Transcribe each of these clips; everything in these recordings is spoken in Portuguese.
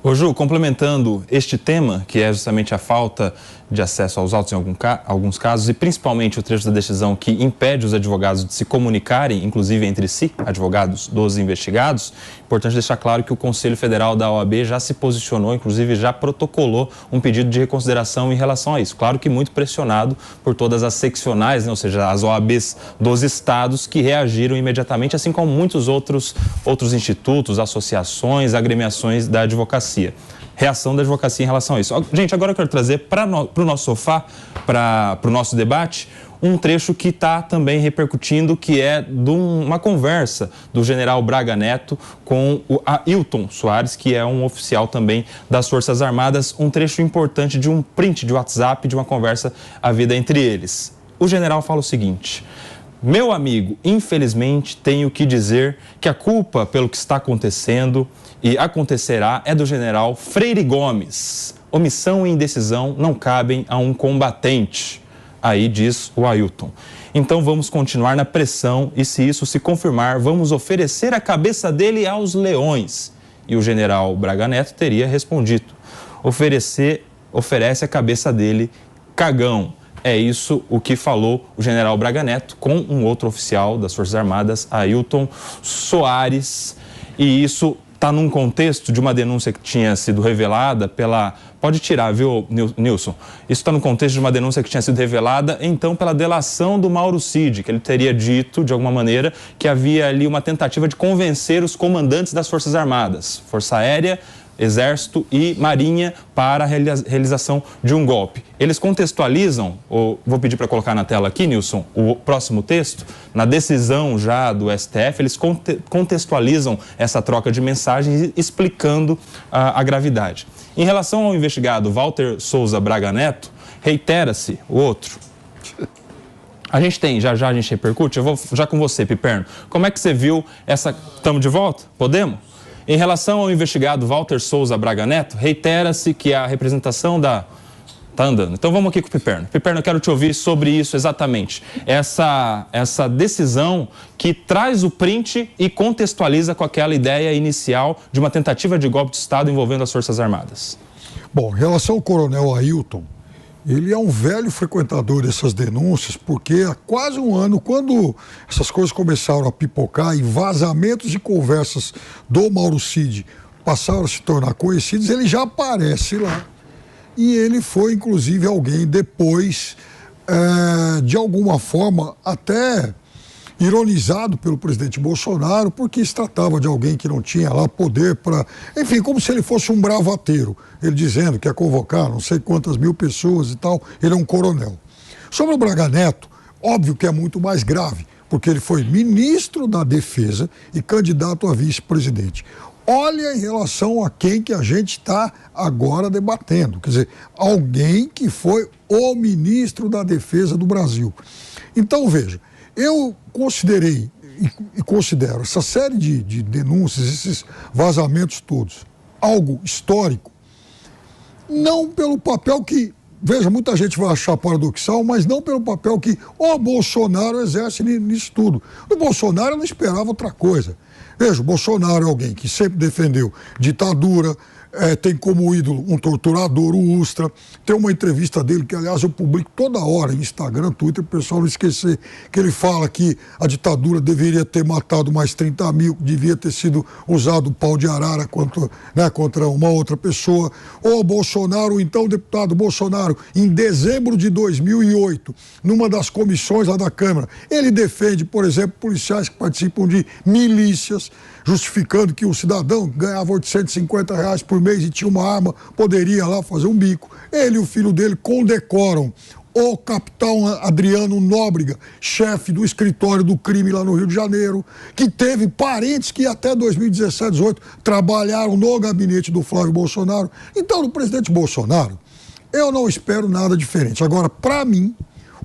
Ô Ju, complementando este tema, que é justamente a falta de acesso aos autos em alguns casos, e principalmente o trecho da decisão que impede os advogados de se comunicarem, inclusive entre si, advogados dos investigados, importante deixar claro que o Conselho Federal da OAB já se posicionou, inclusive já protocolou um pedido de reconsideração em relação a isso. Claro que muito pressionado por todas as seccionais, né? Ou seja, as OABs dos estados que reagiram imediatamente, assim como muitos outros institutos, associações, agremiações da advocacia. Reação da advocacia em relação a isso. Gente, agora eu quero trazer para o nosso sofá, para o nosso debate, um trecho que está também repercutindo, que é de uma conversa do general Braga Neto com o Ailton Soares, que é um oficial também das Forças Armadas, um trecho importante de um print de WhatsApp, de uma conversa havida entre eles. O general fala o seguinte: meu amigo, infelizmente tenho que dizer que a culpa pelo que está acontecendo e acontecerá é do general Freire Gomes. Omissão e indecisão não cabem a um combatente. Aí diz o Ailton. Então vamos continuar na pressão e, se isso se confirmar, vamos oferecer a cabeça dele aos leões. E o general Braga Neto teria respondido: oferece a cabeça dele, cagão. É isso o que falou o general Braga Neto com um outro oficial das Forças Armadas, Ailton Soares. E isso está num contexto de uma denúncia que tinha sido revelada pela... Pode tirar, viu, Nilson? Isso está no contexto de uma denúncia que tinha sido revelada, então, pela delação do Mauro Cid, que ele teria dito, de alguma maneira, que havia ali uma tentativa de convencer os comandantes das Forças Armadas, Força Aérea, Exército e Marinha, para a realização de um golpe. Eles contextualizam, vou pedir para colocar na tela aqui, Nilson, o próximo texto, na decisão já do STF, eles contextualizam essa troca de mensagens explicando a gravidade. Em relação ao investigado Walter Souza Braga Neto, reitera-se o outro. A gente tem, já a gente repercute, eu vou já com você, Piperno. Como é que você viu essa... Estamos de volta? Podemos? Em relação ao investigado Walter Souza Braga Neto, reitera-se que a representação da... Tá andando. Então vamos aqui com o Piperno. Piperno, eu quero te ouvir sobre isso exatamente. Essa decisão que traz o print e contextualiza com aquela ideia inicial de uma tentativa de golpe de Estado envolvendo as Forças Armadas. Bom, em relação ao coronel Ailton, ele é um velho frequentador dessas denúncias, porque há quase um ano, quando essas coisas começaram a pipocar e vazamentos de conversas do Mauro Cid passaram a se tornar conhecidos, ele já aparece lá. E ele foi, inclusive, alguém depois, de alguma forma, até ironizado pelo presidente Bolsonaro, porque se tratava de alguém que não tinha lá poder para... Enfim, como se ele fosse um bravateiro. Ele dizendo que ia convocar não sei quantas mil pessoas e tal. Ele é um coronel. Sobre o Braga Neto, óbvio que é muito mais grave, porque ele foi ministro da Defesa e candidato a vice-presidente. Olha em relação a quem que a gente está agora debatendo. Quer dizer, alguém que foi o ministro da Defesa do Brasil. Então, veja, eu considerei e considero essa série de denúncias, esses vazamentos todos, algo histórico, não pelo papel que, veja, muita gente vai achar paradoxal, mas não pelo papel que o Bolsonaro exerce nisso tudo. O Bolsonaro não esperava outra coisa. Veja, o Bolsonaro é alguém que sempre defendeu ditadura, tem como ídolo um torturador, o Ustra. Tem uma entrevista dele que, aliás, eu publico toda hora em Instagram, Twitter, o pessoal não esquecer, que ele fala que a ditadura deveria ter matado mais 30 mil, devia ter sido usado o pau de arara contra uma outra pessoa. O Bolsonaro, então o deputado Bolsonaro, em dezembro de 2008, numa das comissões lá da Câmara, ele defende, por exemplo, policiais que participam de milícias, justificando que o cidadão ganhava R$850 por mês e tinha uma arma, poderia lá fazer um bico. Ele e o filho dele condecoram o capitão Adriano Nóbrega, chefe do escritório do crime lá no Rio de Janeiro, que teve parentes que até 2017, 2018 trabalharam no gabinete do Flávio Bolsonaro. Então, do presidente Bolsonaro, eu não espero nada diferente. Agora, para mim,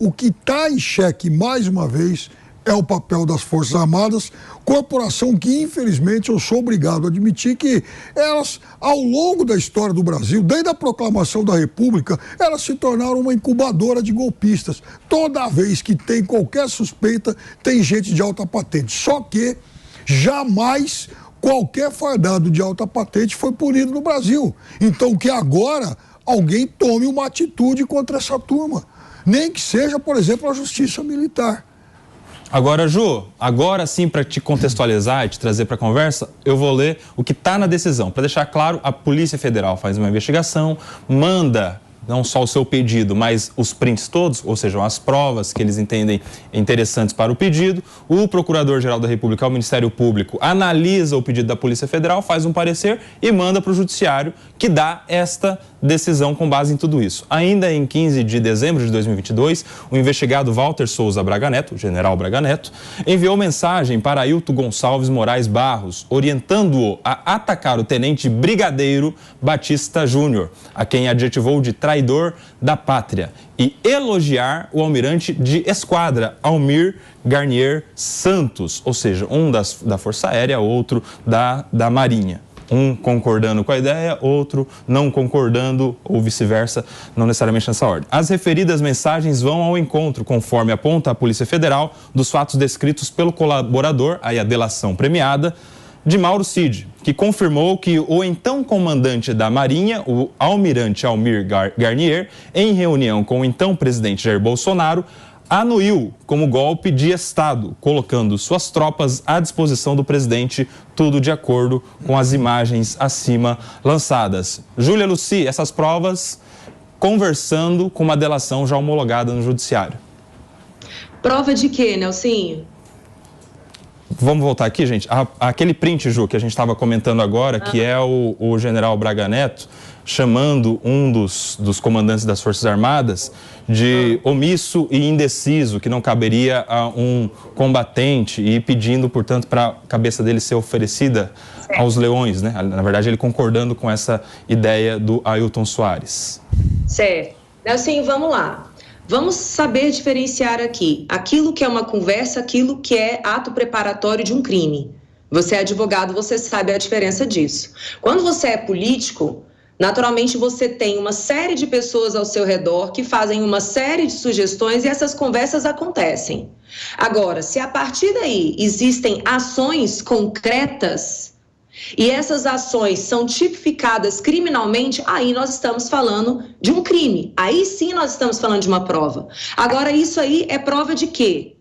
o que está em xeque, mais uma vez, é o papel das Forças Armadas, corporação que, infelizmente, eu sou obrigado a admitir que elas, ao longo da história do Brasil, desde a proclamação da República, elas se tornaram uma incubadora de golpistas. Toda vez que tem qualquer suspeita, tem gente de alta patente. Só que jamais qualquer fardado de alta patente foi punido no Brasil. Então, que agora alguém tome uma atitude contra essa turma. Nem que seja, por exemplo, a justiça militar. Agora, Ju, agora sim, para te contextualizar e te trazer para a conversa, eu vou ler o que está na decisão. Para deixar claro, a Polícia Federal faz uma investigação, manda não só o seu pedido, mas os prints todos, ou seja, as provas que eles entendem interessantes para o pedido. O Procurador-Geral da República, o Ministério Público, analisa o pedido da Polícia Federal, faz um parecer e manda para o Judiciário, que dá esta decisão com base em tudo isso. Ainda em 15 de dezembro de 2022, o investigado Walter Souza Braga Neto, general Braga Neto, enviou mensagem para Ailton Gonçalves Moraes Barros, orientando-o a atacar o tenente brigadeiro Batista Júnior, a quem adjetivou de traidor da pátria, e elogiar o almirante de esquadra, Almir Garnier Santos, ou seja, um da Força Aérea, outro da Marinha. Um concordando com a ideia, outro não concordando, ou vice-versa, não necessariamente nessa ordem. As referidas mensagens vão ao encontro, conforme aponta a Polícia Federal, dos fatos descritos pelo colaborador, aí a delação premiada, de Mauro Cid, que confirmou que o então comandante da Marinha, o almirante Almir Garnier, em reunião com o então presidente Jair Bolsonaro, anuiu como golpe de Estado, colocando suas tropas à disposição do presidente, tudo de acordo com as imagens acima lançadas. Júlia Luci, essas provas conversando com uma delação já homologada no Judiciário. Prova de quê, Nelsinho? Vamos voltar aqui, gente. Aquele print, Ju, que a gente estava comentando agora, que é o general Braga Neto chamando um dos comandantes das Forças Armadas de omisso e indeciso, que não caberia a um combatente, e pedindo, portanto, para a cabeça dele ser oferecida aos leões, né? Na verdade, ele concordando com essa ideia do Ailton Soares. Certo. Nelsinho, vamos lá. Vamos saber diferenciar aqui aquilo que é uma conversa, aquilo que é ato preparatório de um crime. Você é advogado, você sabe a diferença disso. Quando você é político, naturalmente você tem uma série de pessoas ao seu redor que fazem uma série de sugestões e essas conversas acontecem. Agora, se a partir daí existem ações concretas e essas ações são tipificadas criminalmente, aí nós estamos falando de um crime. Aí sim nós estamos falando de uma prova. Agora, isso aí é prova de quê?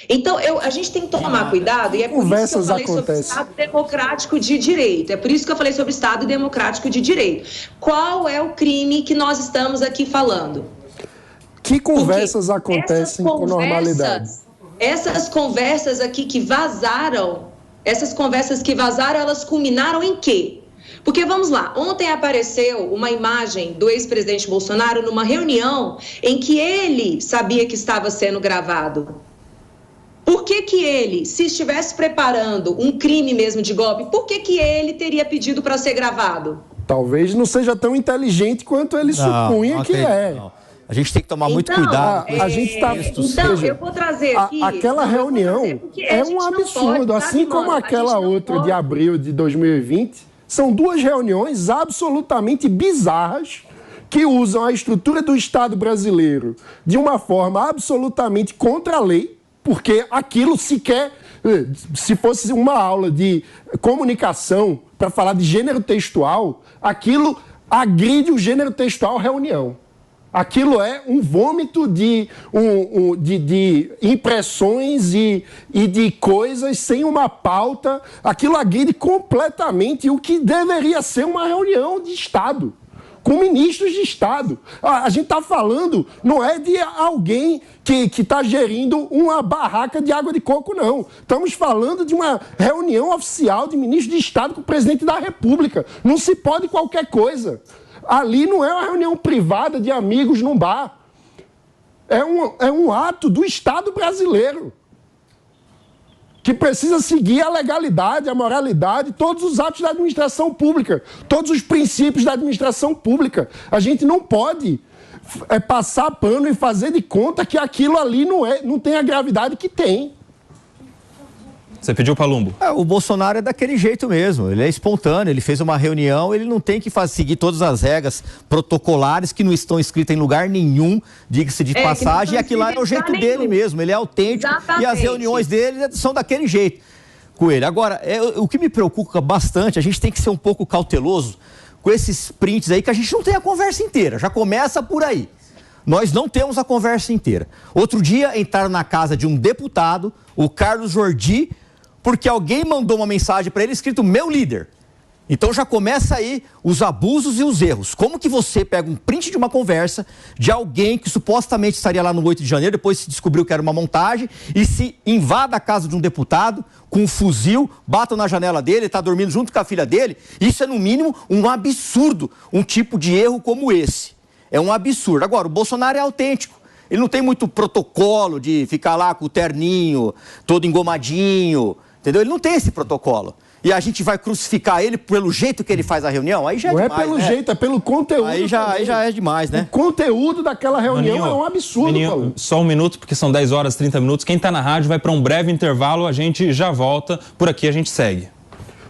Então, a gente tem que tomar cuidado, e é por isso que eu falei sobre o Estado Democrático de Direito. É por isso que eu falei sobre o Estado Democrático de Direito. Qual é o crime que nós estamos aqui falando? Que conversas acontecem com normalidade? Essas conversas aqui que vazaram, elas culminaram em quê? Porque, vamos lá, ontem apareceu uma imagem do ex-presidente Bolsonaro numa reunião em que ele sabia que estava sendo gravado. Por que ele, se estivesse preparando um crime mesmo de golpe, por que ele teria pedido para ser gravado? Talvez não seja tão inteligente quanto ele supunha que é. Não. A gente tem que tomar muito cuidado. A gente está. Então, eu vou trazer aqui. Aquela reunião é um absurdo, assim como aquela outra de abril de 2020. São duas reuniões absolutamente bizarras que usam a estrutura do Estado brasileiro de uma forma absolutamente contra a lei, porque aquilo sequer, se fosse uma aula de comunicação para falar de gênero textual, aquilo agride o gênero textual reunião. Aquilo é um vômito de impressões e de coisas sem uma pauta. Aquilo agride completamente o que deveria ser uma reunião de Estado, com ministros de Estado. A gente está falando, não é de alguém que está gerindo uma barraca de água de coco, não. Estamos falando de uma reunião oficial de ministros de Estado com o presidente da República. Não se pode qualquer coisa. Ali não é uma reunião privada de amigos num bar. É um ato do Estado brasileiro, que precisa seguir a legalidade, a moralidade, todos os atos da administração pública, todos os princípios da administração pública. A gente não pode passar pano e fazer de conta que aquilo ali não tem a gravidade que tem. Você pediu Palumbo? O Bolsonaro é daquele jeito mesmo, ele é espontâneo, ele fez uma reunião, ele não tem que seguir todas as regras protocolares que não estão escritas em lugar nenhum, diga-se de passagem, e aquilo lá é o jeito dele mesmo, ele é autêntico. Exatamente. E as reuniões dele são daquele jeito. com ele. Agora, o que me preocupa bastante, a gente tem que ser um pouco cauteloso com esses prints aí, que a gente não tem a conversa inteira, já começa por aí. Nós não temos a conversa inteira. Outro dia, entraram na casa de um deputado, o Carlos Jordi, porque alguém mandou uma mensagem para ele escrito "meu líder". Então já começa aí os abusos e os erros. Como que você pega um print de uma conversa de alguém que supostamente estaria lá no 8 de janeiro, depois se descobriu que era uma montagem, e se invada a casa de um deputado com um fuzil, batam na janela dele, está dormindo junto com a filha dele? Isso é, no mínimo, um absurdo, um tipo de erro como esse. É um absurdo. Agora, o Bolsonaro é autêntico. Ele não tem muito protocolo de ficar lá com o terninho, todo engomadinho, entendeu? Ele não tem esse protocolo. E a gente vai crucificar ele pelo jeito que ele faz a reunião? Aí já é demais, não é pelo jeito, é pelo conteúdo. Aí já é demais, né? O conteúdo daquela reunião é um absurdo, Paulo. Só um minuto, porque são 10 horas e 30 minutos. Quem está na rádio vai para um breve intervalo, a gente já volta. Por aqui a gente segue.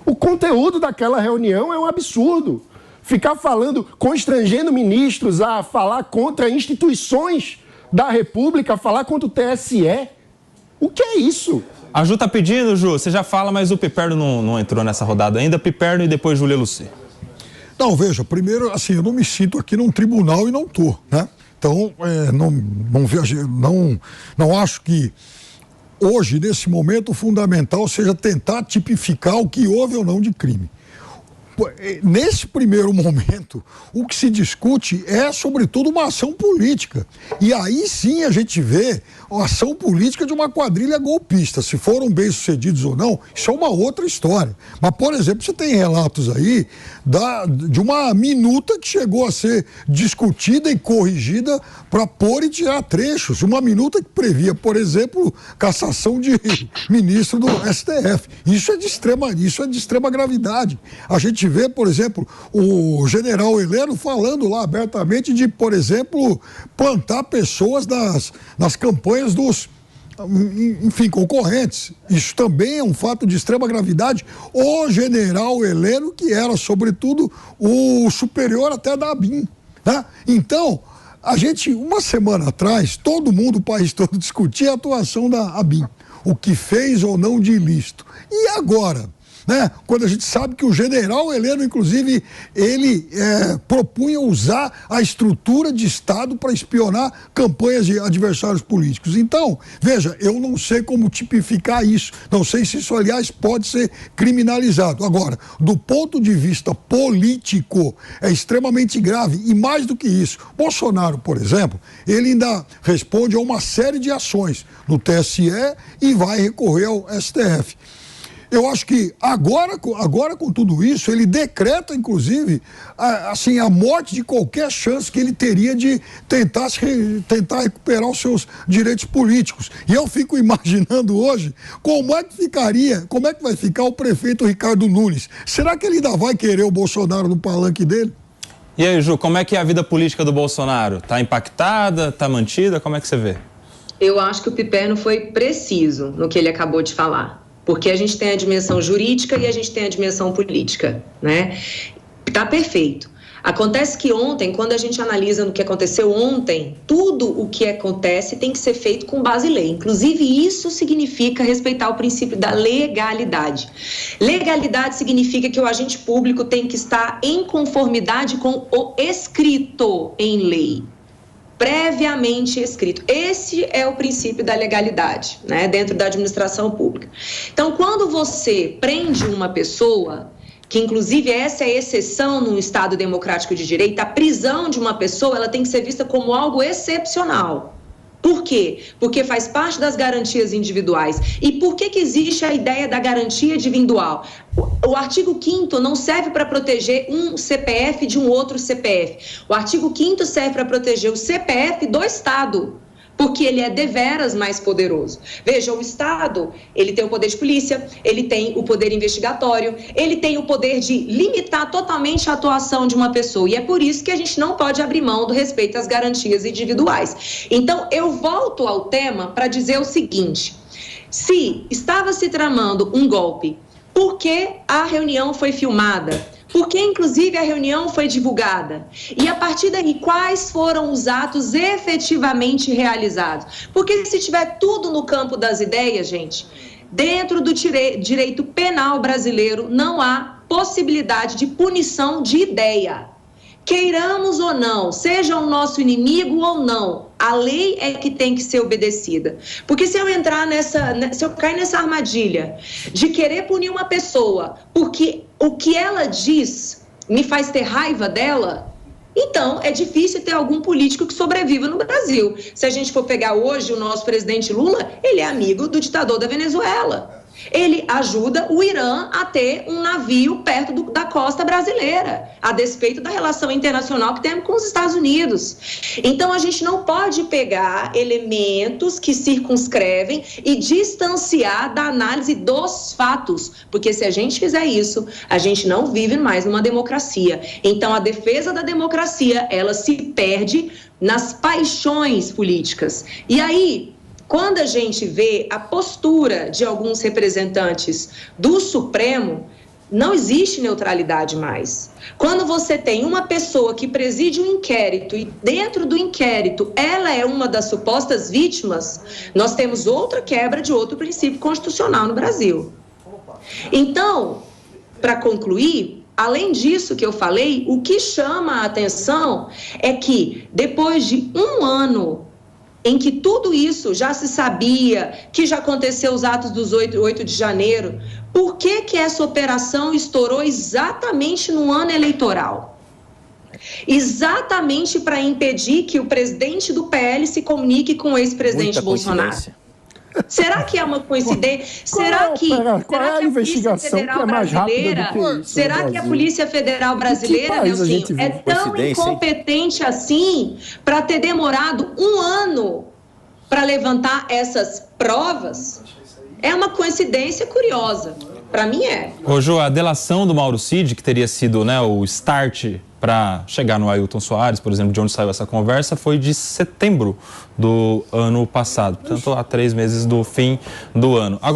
O conteúdo daquela reunião é um absurdo. Ficar falando, constrangendo ministros a falar contra instituições da República, falar contra o TSE. O que é isso? A Ju tá pedindo, Ju, você já fala, mas o Piperno não entrou nessa rodada ainda. Piperno e depois Júlia Luci. Não, veja, primeiro, assim, eu não me sinto aqui num tribunal e não tô, né? Então, não acho que hoje, nesse momento, o fundamental seja tentar tipificar o que houve ou não de crime. Nesse primeiro momento, o que se discute é, sobretudo, uma ação política. E aí sim a gente vê a ação política de uma quadrilha golpista. Se foram bem-sucedidos ou não, isso é uma outra história. Mas, por exemplo, você tem relatos aí de uma minuta que chegou a ser discutida e corrigida para pôr e tirar trechos. Uma minuta que previa, por exemplo, cassação de ministro do STF. Isso é de extrema gravidade. A gente vê, por exemplo, o general Heleno falando lá abertamente de, por exemplo, plantar pessoas nas campanhas dos, enfim, concorrentes. Isso também é um fato de extrema gravidade. O general Heleno, que era, sobretudo, o superior até da ABIN, né? Então, a gente, uma semana atrás, todo mundo, o país todo, discutia a atuação da ABIN, o que fez ou não de ilícito. E agora? Né? Quando a gente sabe que o general Heleno, inclusive, ele propunha usar a estrutura de Estado para espionar campanhas de adversários políticos. Então, veja, eu não sei como tipificar isso, não sei se isso, aliás, pode ser criminalizado. Agora, do ponto de vista político, é extremamente grave, e mais do que isso, Bolsonaro, por exemplo, ele ainda responde a uma série de ações no TSE e vai recorrer ao STF. Eu acho que agora com tudo isso, ele decreta, inclusive, a morte de qualquer chance que ele teria de tentar recuperar os seus direitos políticos. E eu fico imaginando hoje como é que vai ficar o prefeito Ricardo Nunes. Será que ele ainda vai querer o Bolsonaro no palanque dele? E aí, Ju, como é que é a vida política do Bolsonaro? Está impactada? Está mantida? Como é que você vê? Eu acho que o Piperno foi preciso no que ele acabou de falar. Porque a gente tem a dimensão jurídica e a gente tem a dimensão política, né? Tá perfeito. Acontece que ontem, quando a gente analisa no que aconteceu ontem, tudo o que acontece tem que ser feito com base em lei. Inclusive, isso significa respeitar o princípio da legalidade. Legalidade significa que o agente público tem que estar em conformidade com o escrito em lei. Previamente escrito. Esse é o princípio da legalidade, né, dentro da administração pública. Então, quando você prende uma pessoa, que inclusive essa é a exceção num Estado democrático de direito, a prisão de uma pessoa, ela tem que ser vista como algo excepcional. Por quê? Porque faz parte das garantias individuais. E por que existe a ideia da garantia individual? O artigo 5º não serve para proteger um CPF de um outro CPF. O artigo 5º serve para proteger o CPF do Estado, porque ele é deveras mais poderoso. Veja, o Estado, ele tem o poder de polícia, ele tem o poder investigatório, ele tem o poder de limitar totalmente a atuação de uma pessoa. E é por isso que a gente não pode abrir mão do respeito às garantias individuais. Então, eu volto ao tema para dizer o seguinte: se estava se tramando um golpe, por que a reunião foi filmada? Porque, inclusive, a reunião foi divulgada. E, a partir daí, quais foram os atos efetivamente realizados? Porque se tiver tudo no campo das ideias, gente, dentro do direito penal brasileiro, não há possibilidade de punição de ideia. Queiramos ou não, seja o nosso inimigo ou não, a lei é que tem que ser obedecida. Porque se eu se eu cair nessa armadilha de querer punir uma pessoa porque o que ela diz me faz ter raiva dela, então é difícil ter algum político que sobreviva no Brasil. Se a gente for pegar hoje o nosso presidente Lula, ele é amigo do ditador da Venezuela. Ele ajuda o Irã a ter um navio perto da costa brasileira, a despeito da relação internacional que temos com os Estados Unidos. Então, a gente não pode pegar elementos que circunscrevem e distanciar da análise dos fatos, porque se a gente fizer isso, a gente não vive mais numa democracia. Então, a defesa da democracia, ela se perde nas paixões políticas. E aí, quando a gente vê a postura de alguns representantes do Supremo, não existe neutralidade mais. Quando você tem uma pessoa que preside um inquérito e dentro do inquérito ela é uma das supostas vítimas, nós temos outra quebra de outro princípio constitucional no Brasil. Então, para concluir, além disso que eu falei, o que chama a atenção é que depois de um ano em que tudo isso já se sabia, que já aconteceu os atos dos 8 de janeiro, por que essa operação estourou exatamente no ano eleitoral? Exatamente para impedir que o presidente do PL se comunique com o ex-presidente Bolsonaro. Será que é uma coincidência? Será que a investigação que é mais rápida do que isso? Será que a Polícia Federal brasileira, Nelsinho, é tão incompetente assim para ter demorado um ano para levantar essas provas? É uma coincidência curiosa. Para mim é. Ô, Ju, a delação do Mauro Cid, que teria sido, né, o start para chegar no Ailton Soares, por exemplo, de onde saiu essa conversa, foi de setembro do ano passado. Portanto, há 3 meses do fim do ano. Agora,